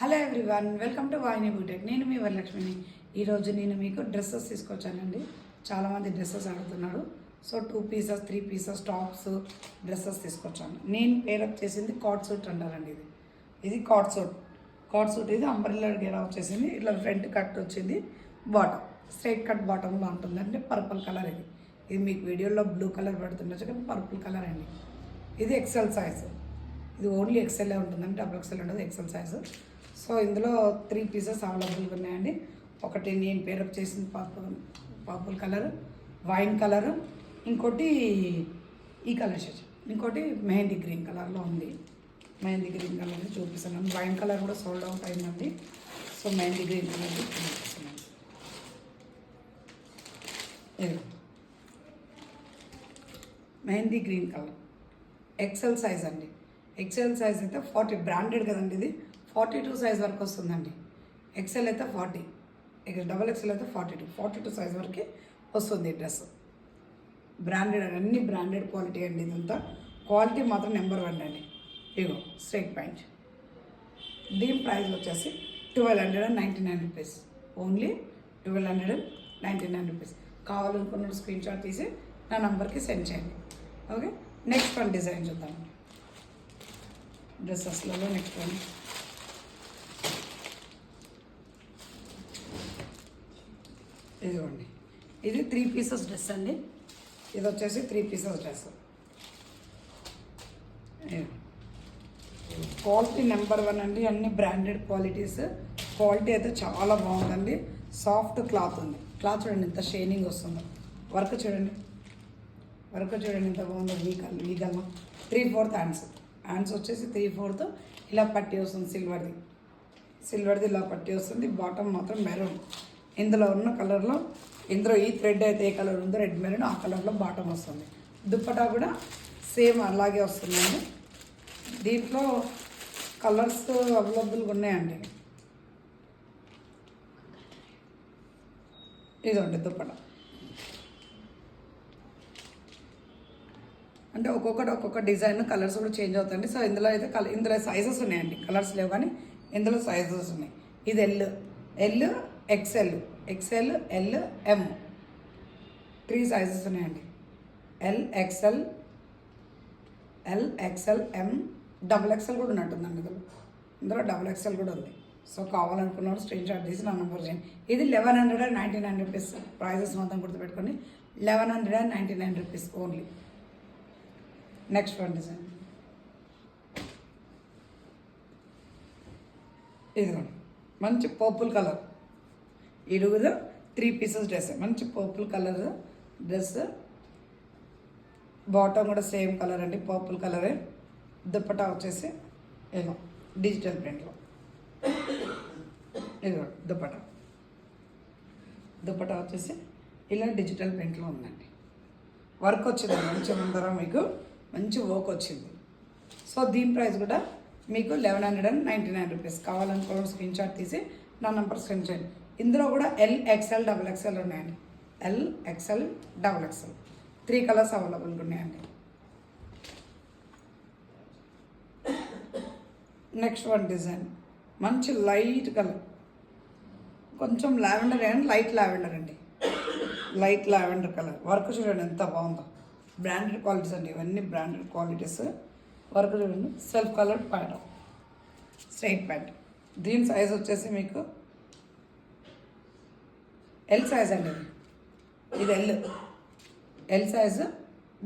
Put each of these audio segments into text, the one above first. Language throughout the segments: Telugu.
హలో ఎవ్రీవన్, వెల్కమ్ టు వాయిని బూటెక్. నేను మీ వరలక్ష్మిని. ఈరోజు నేను మీకు డ్రెస్సెస్ తీసుకొచ్చానండి. చాలామంది డ్రెస్సెస్ అడుగుతున్నారు. So 2 pieces 3 pieces tops dresses తీసుకొచ్చాను. నేను పేరప్ చేసింది కాట్ సూట్ అంటారండి. ఇది కాట్ సూట్ ఇది అంబ్రెల్లా గేరా వచ్చేసింది. ఇట్లా ఫ్రంట్ కట్ వచ్చింది, బాటమ్ స్ట్రైట్ కట్ బాటంలో ఉంటుంది. అంటే పర్పుల్ కలర్. ఇది మీకు వీడియోలో బ్లూ కలర్ పెడుతుండొచ్చు కానీ పర్పుల్ కలర్ అండి. ఇది ఎక్సెల్ సైజ్. ఇది ఓన్లీ ఎక్సెల్ ఉంటుందండి, డబుల్ ఎక్సెల్ ఉండదు, ఎక్సెల్ సైజు. సో ఇందులో 3 పీసెస్ అవైలబుల్గా ఉన్నాయండి. ఒకటి నేను పేరప్ చేసిన పర్పుల్ కలర్, వైన్ కలర్, ఇంకోటి ఈ కలర్ షేడ్, ఇంకోటి మెహందీ గ్రీన్ కలర్లో ఉంది. మెహందీ గ్రీన్ కలర్ చూపిస్తున్నాను. వైన్ కలర్ కూడా సోల్డ్ అవుట్ అయిందండి. సో మెహందీ గ్రీన్ కలర్ చూపిస్తున్నాను. ఇది mehndi green colour XL size అండి. ఎక్సెల్ సైజ్ అయితే 40, బ్రాండెడ్ కదండి. ఇది 42 సైజ్ వరకు వస్తుందండి. ఎక్సెల్ అయితే 40, ఇక డబల్ ఎక్సెల్ అయితే 42 సైజ్ వరకు వస్తుంది ఈ డ్రెస్. బ్రాండెడ్, అన్ని బ్రాండెడ్ క్వాలిటీ అండి. ఇదంతా క్వాలిటీ మాత్రం నెంబర్ 1 అండి. ఇగో స్ట్రైట్ ప్యాంట్. దీని ప్రైస్ వచ్చేసి 1299 రూపీస్. Only 1299 rupees. కావాలనుకున్న స్క్రీన్ షాట్ తీసి నా నంబర్కి సెండ్ చేయండి. ఓకే, నెక్స్ట్ వన్ డిజైన్ చూద్దాం. డ్రెస్సెస్లలో నెక్స్ట్ వన్ ఇదిగోండి. ఇది 3 పీసెస్ డ్రెస్ అండి. ఇది వచ్చేసి 3 పీసెస్ డ్రెస్. క్వాలిటీ నెంబర్ 1 అండి. అన్ని బ్రాండెడ్ క్వాలిటీస్. క్వాలిటీ అయితే చాలా బాగుందండి. సాఫ్ట్ క్లాత్ ఉంది. క్లాత్ చూడండి ఎంత షైనింగ్ వస్తుందో. వర్క్ చూడండి ఎంత బాగుందో. వీగల్ 3/4 హ్యాండ్స్ వచ్చేసి 3/4 ఇలా పట్టి వస్తుంది. సిల్వర్ది ఇలా పట్టి వస్తుంది. బాటమ్ మాత్రం మెరూన్. ఇందులో ఉన్న కలర్లో, ఇందులో ఈ థ్రెడ్ అయితే ఏ కలర్ ఉందో రెడ్ మెరూన్, ఆ కలర్లో బాటమ్ వస్తుంది. దుప్పటా కూడా సేమ్ అలాగే వస్తుందండి. దీంట్లో కలర్స్ అవైలబుల్గా ఉన్నాయండి. ఇదండి దుప్పటా. అంటే ఒక్కొక్క డిజైన్ కలర్స్ కూడా చేంజ్ అవుతాయండి. సో ఇందులో అయితే ఇందులో సైజెస్ ఉన్నాయండి. కలర్స్ లేవు కానీ ఇందులో సైజెస్ ఉన్నాయి. ఇది ఎల్ ఎక్స్ఎల్, ఎల్, ఎం 3 సైజెస్ ఉన్నాయండి. ఎల్ ఎక్స్ఎల్, ఎం, డబుల్ ఎక్స్ఎల్ కూడా ఉన్నట్టుందండి. ఇందులో డబుల్ ఎక్స్ఎల్ కూడా ఉంది. సో కావాలనుకున్నప్పుడు స్క్రీన్ షాట్ తీసి నా నెంబర్ చేయండి. ఇది 1199 రూపీస్. ప్రైజెస్ మొత్తం గుర్తుపెట్టుకొని 1199 rupees only. Next one design ఇదిగోండి. మంచి పర్పుల్ కలర్. ఇరుగురు 3 pieces dress. మంచి పర్పుల్ కలర్ డ్రెస్. బాటమ్ కూడా సేమ్ కలర్ అండి, పర్పుల్ కలరే. దుప్పటా వచ్చేసి ఏదో డిజిటల్ ప్రింట్లో. ఇదిగో దుప్పటా వచ్చేసి ఇలా డిజిటల్ ప్రింట్లో ఉందండి. వర్క్ వచ్చింది మంచి ముందర, మీకు మంచి వర్క్ వచ్చింది. సో దీని ప్రైస్ కూడా మీకు 1199 రూపీస్. కావాలనుకోవడం స్క్రీన్ షాట్ తీసి నా నెంబర్ సెండ్ చేయండి. ఇందులో కూడా ఎల్ ఎక్స్ఎల్, డబుల్ ఎక్స్ఎల్ ఉన్నాయండి. L XL, double XL 3 colours అవైలబుల్గా ఉన్నాయండి. నెక్స్ట్ వన్ డిజైన్ మంచి లైట్ కలర్, కొంచెం లావెండర్ అండ్ లైట్ లావెండర్ అండి. Light lavender colour. వర్క్ చూడండి ఎంత బాగుందో. బ్రాండెడ్ క్వాలిటీస్ అండి ఇవన్నీ, బ్రాండెడ్ క్వాలిటీస్. వర్క్ చూడండి. Self coloured pant, straight pant. దీని సైజ్ వచ్చేసి మీకు ఎల్ సైజ్ అండి. ఇది ఎల్ సైజు.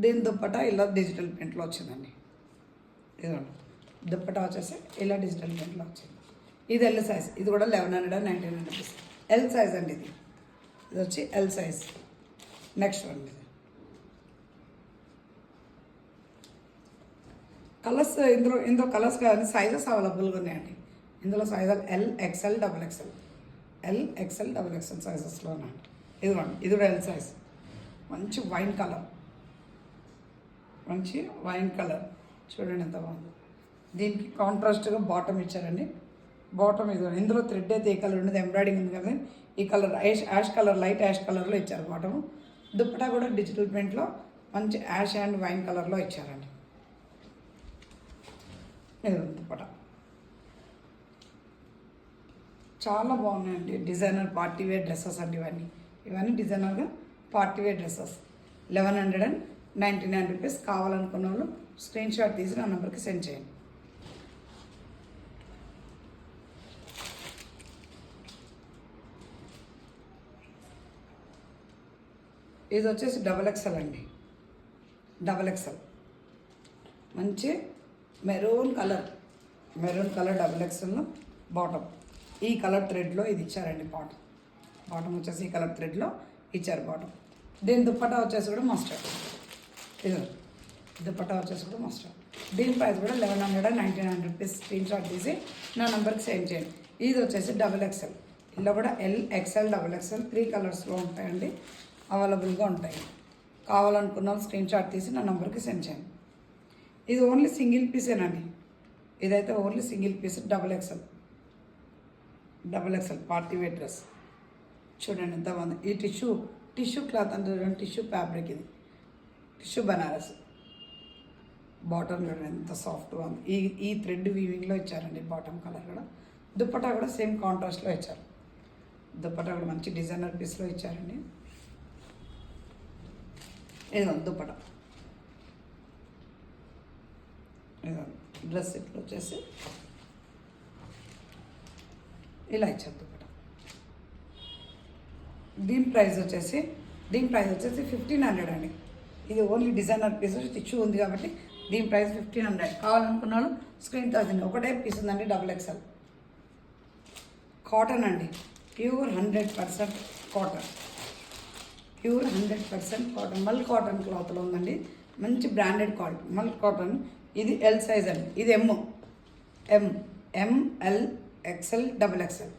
దీని దుప్పటా ఇలా డిజిటల్ ప్రింట్లో వచ్చిందండి. ఇదండి దుప్పటా వచ్చేసి ఇలా డిజిటల్ ప్రింట్లో వచ్చింది. ఇది ఎల్ సైజ్. ఇది కూడా 1199 రూపీస్. ఎల్ సైజ్ అండి. ఇది వచ్చి L size. Next one colours. ఇందులో కలర్స్ కానీ సైజెస్ అవైలబుల్గా ఉన్నాయండి. ఇందులో సైజులు L XL, double XL, double XL సైజెస్లో ఉన్నాయండి. ఇదిగోండి. ఇది కూడా ఎల్ సైజ్. మంచి వైన్ కలర్ చూడండి ఎంత బాగుంది. దీనికి కాంట్రాస్ట్గా బాటమ్ ఇచ్చారండి. బాటమ్ ఇది. ఇందులో థ్రెడ్ అయితే ఏ కలర్ ఉండదు, ఎంబ్రాయిడింగ్ ఉంది కదా. ఈ colour ash colour, light ash కలర్లో ఇచ్చారు బాటము. దుప్పటా కూడా డిజిటల్ ప్రింట్లో మంచి యాష్ అండ్ వైన్ కలర్లో ఇచ్చారండి. ఇది దుప్పటా. చాలా బాగున్నాయండి. డిజైనర్ పార్టీ వేర్ డ్రెస్సెస్ అండి ఇవన్నీ. ఇవన్నీ డిజైనర్గా పార్టీ వేర్ డ్రెస్సెస్. 1199 రూపీస్. కావాలనుకున్న వాళ్ళు స్క్రీన్ షాట్ తీసి నా నెంబర్కి సెండ్ చేయండి. ఇది వచ్చేసి XXL అండి. XXL మంచి మెరూన్ కలర్ XXL బాటమ్. ఈ కలర్ థ్రెడ్లో ఇది ఇచ్చారండి. బాటమ్ వచ్చేసి ఈ కలర్ థ్రెడ్లో ఇచ్చారు బాటమ్. దీని దుప్పటా వచ్చేసి కూడా మస్టర్డ్. ఇది దుప్పటా వచ్చేసి కూడా మస్టర్డ్. దీని ప్రైస్ కూడా 1199 రూపీస్. స్క్రీన్ షాట్ తీసి నా నెంబర్కి సెండ్ చేయండి. ఇది వచ్చేసి XXL. ఇలా కూడా XL, XXL 3 కలర్స్లో ఉంటాయండి, అవైలబుల్గా ఉంటాయి. కావాలనుకున్న స్క్రీన్ షాట్ తీసి నా నెంబర్కి సెండ్ చేయండి. ఇది ఓన్లీ సింగిల్ పీసేనండి. ఇదైతే only single piece. XXL party wear dress. చూడండి ఎంత బాగుంది. ఈ టిష్యూ క్లాత్ అంటే చూడండి, టిష్యూ ఫ్యాబ్రిక్. ఇది టిష్యూ బనారస్. బాటమ్ చూడండి ఎంత సాఫ్ట్గా ఉంది. ఈ థ్రెడ్ వీవింగ్లో ఇచ్చారండి బాటమ్ కలర్ కూడా. దుప్పటా కూడా సేమ్ కాంట్రాస్ట్లో ఇచ్చారు. దుప్పటా కూడా మంచి డిజైనర్ పీస్లో ఇచ్చారండి. ఏదో దుప్పటా ఏదో డ్రెస్ ఇట్లా వచ్చేసి ఇలా ఇచ్చారు దుప్పటా. దీని ప్రైస్ వచ్చేసి 1500 అండి. ఇది ఓన్లీ డిజైనర్ పీస్ టిష్యూ ఉంది కాబట్టి దీని ప్రైస్ 1500. కావాలనుకున్నాను స్క్రీన్ థౌజండ్. ఒకటే పీస్ ఉందండి. XXL కాటన్ అండి. Pure 100% cotton. Pure 100% cotton. Mul cotton క్లాత్లో ఉందండి. మంచి బ్రాండెడ్ క్వాలిటీ మల్ కాటన్. ఇది ఎల్ సైజ్ అండి. ఇది ML XL XXL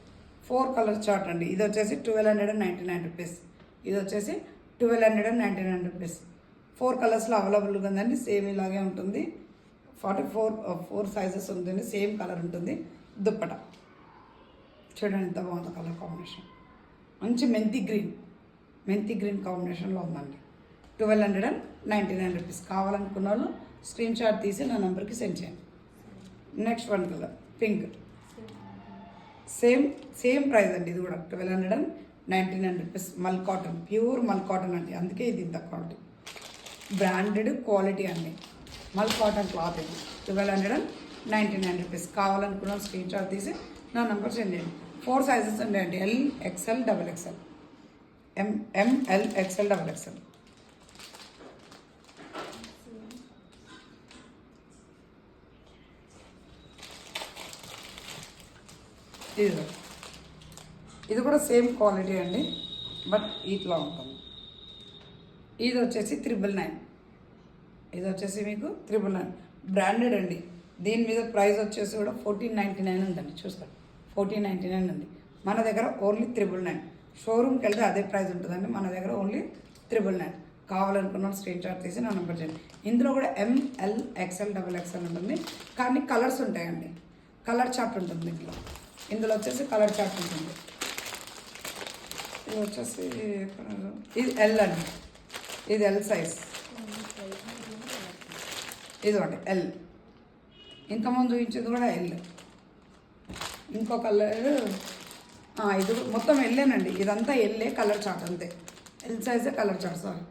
4 colour chart అండి. ఇది వచ్చేసి 1299 రూపీస్. ఇది వచ్చేసి 1299 రూపీస్. 4 కలర్స్లో అవైలబుల్గా ఉందండి. సేమ్ ఇలాగే ఉంటుంది. 4 సైజెస్ ఉంటుంది. సేమ్ కలర్ ఉంటుంది. దుప్పట చూడండి ఎంత బాగుందో కలర్ కాంబినేషన్. మంచి మెంతి గ్రీన్ కాంబినేషన్లో ఉందండి. 1299 రూపీస్. కావాలనుకున్న వాళ్ళు స్క్రీన్ షాట్ తీసి నా నెంబర్కి సెండ్ చేయండి. Next one colour pink. Same price అండి. ఇది కూడా 1299 రూపీస్. మల్ కాటన్, ప్యూర్ మల్ కాటన్ అండి. అందుకే ఇది ఇంత క్వాలిటీ, బ్రాండెడ్ క్వాలిటీ అండి. మల్ కాటన్ క్లాత్ ఇది. 1299 రూపీస్. కావాలనుకున్న స్క్రీన్ షాట్ తీసి నా నెంబర్ సెండ్ చేయండి. 4 సైజెస్ అండి. L XL XXL ML XL XXL. ఇది కూడా సేమ్ క్వాలిటీ అండి, బట్ ఇట్లా ఉంటుంది. ఇది వచ్చేసి 999. ఇది వచ్చేసి మీకు 999 బ్రాండెడ్ అండి. దీని మీద ప్రైస్ వచ్చేసి కూడా 1499 ఉందండి. చూసుకోండి, 1499 ఉంది. మన దగ్గర ఓన్లీ 999. షోరూమ్కి వెళ్తే అదే ప్రైస్ ఉంటుందండి. మన దగ్గర ఓన్లీ 999. కావాలనుకున్న స్క్రీన్ షాట్ తీసి నా నెంబర్ చేయండి. ఇందులో కూడా ML XL XXL ఉంటుంది, కానీ కలర్స్ ఉంటాయండి. కలర్ చార్ట్ ఉంటుంది ఇందులో వచ్చేసి కలర్ చార్ట్ ఉంటుంది. ఇది వచ్చేసి ఇది L అండి. ఇది L సైజ్. ఇదిగోండి L. ఇంతకుముందు చూపించేది కూడా L. ఇంకో కలర్ ఇది మొత్తం ఎల్లేనండి. ఇదంతా ఎల్లే కలర్ చార్ట్ అంతే. ఎల్ సైజే కలర్ చార్ట్. సారీ,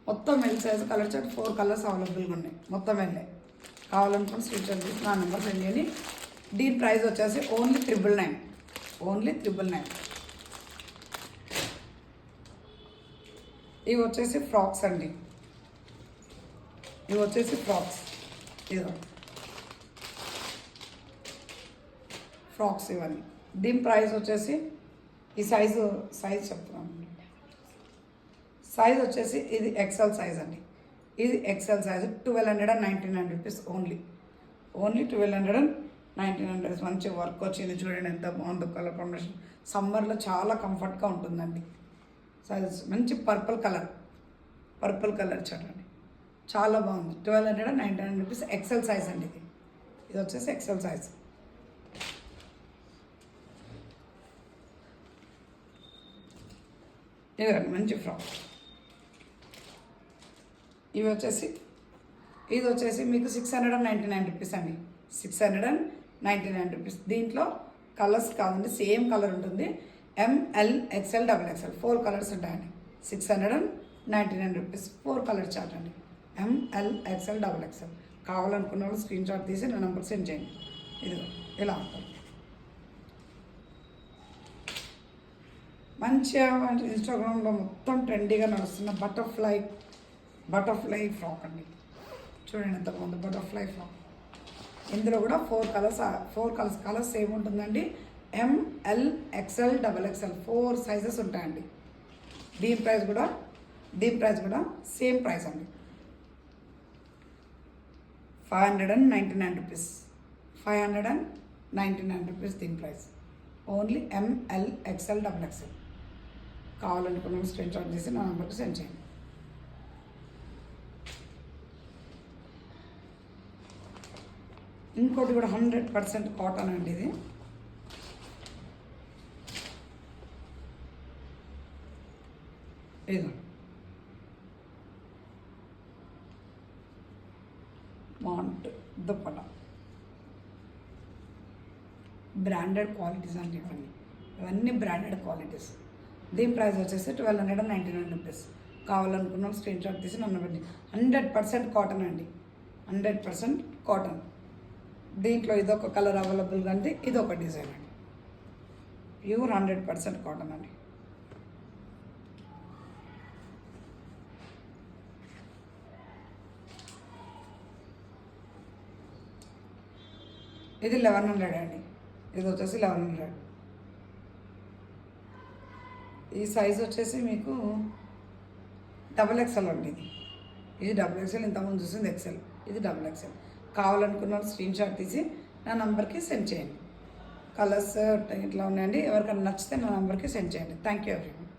మొత్తం L size colour chart. 4 colours అవైలబుల్గా ఉన్నాయి. మొత్తం ఎల్లే. కావాలనుకుని స్క్రీన్ షాట్ తీసి నా నెంబర్ సెండ్ చేయండి. దీని ప్రైస్ వచ్చేసి ఓన్లీ 999. ఓన్లీ 999. ఇవి వచ్చేసి ఫ్రాక్స్ అండి. ఇవి వచ్చేసి ఫ్రాక్స్. ఇదో ఫ్రాక్స్ ఇవన్నీ. దీని ప్రైస్ వచ్చేసి ఈ సైజు చెప్తున్నాను. సైజ్ వచ్చేసి ఇది XL సైజ్ అండి. ఇది XL size 1299 rupees only. 1299 rupees. మంచి వర్క్ వచ్చింది చూడండి ఎంత బాగుందో కలర్ కాంబినేషన్. సమ్మర్లో చాలా కంఫర్ట్గా ఉంటుందండి. సైజ్ మంచి పర్పుల్ కలర్ చూడండి చాలా బాగుంది. 1299 రూపీస్. XL సైజ్ అండి. ఇది వచ్చేసి XL సైజ్. ఇదండి మంచి ఫ్రాక్. ఇది వచ్చేసి మీకు 699 రూపీస్ అండి. 699 రూపీస్. దీంట్లో కలర్స్ కాదండి, సేమ్ కలర్ ఉంటుంది. M L XL double XL 4 colours ఉంటాయండి. 699 రూపీస్ 4 కలర్ చార్ట్ అండి. M L XL double XL. కావాలనుకున్న వాళ్ళు స్క్రీన్ షాట్ తీసి నా నెంబర్ సెండ్ చేయండి. ఇదిగో ఇలా ఉంటుంది. మంచిగా ఇన్స్టాగ్రామ్లో మొత్తం ట్రెండీగా నడుస్తున్న బటర్ఫ్లై ఫ్రాక్ అండి. చూడండి ఎంత బాగుంది బటర్ఫ్లై ఫ్రాక్. ఇందులో కూడా 4 కలర్స్ ఏముంటుందండి. M L XL double XL 4 sizes ఉంటాయండి. దీని ప్రైస్ కూడా సేమ్ ప్రైస్ అండి. 599 రూపీస్. 599 రూపీస్ దీని price. Only M L XL double XL. కావాలనుకున్న స్క్రీన్ షాట్ చేసి నా నెంబర్కి సెండ్ చేయండి. ఇంకోటి కూడా 100% కాటన్ అండి. ఇది ఇదిగో మాంట్ దుప్పట. బ్రాండెడ్ క్వాలిటీస్ అండి ఇవన్నీ బ్రాండెడ్ క్వాలిటీస్. దీని ప్రైస్ వచ్చేసి 1299 రూపీస్. కావాలనుకున్నాం స్క్రీన్ షాట్ తీసి నన్ను పెట్టి. 100% కాటన్ అండి. 100% కాటన్. దీంట్లో ఇదొక కలర్ అవైలబుల్గా అండి, ఇదొక డిజైన్ అండి. ప్యూర్ 100% కాటన్ అండి. ఇది 1100 అండి. ఇది వచ్చేసి 1100. ఈ సైజ్ వచ్చేసి మీకు డబల్ ఎక్స్ఎల్ అండి. ఇది డబుల్ ఎక్స్ఎల్. ఇంతకుముందు చూసింది ఎక్స్ఎల్, ఇది డబుల్ ఎక్స్ఎల్. కావాలనుకున్న స్క్రీన్ షాట్ తీసి నా నంబర్కి సెండ్ చేయండి. కలర్స్ ఇట్లా ఉన్నాయండి. ఎవరికైనా నచ్చితే నా నంబర్కి సెండ్ చేయండి. Thank you everyone.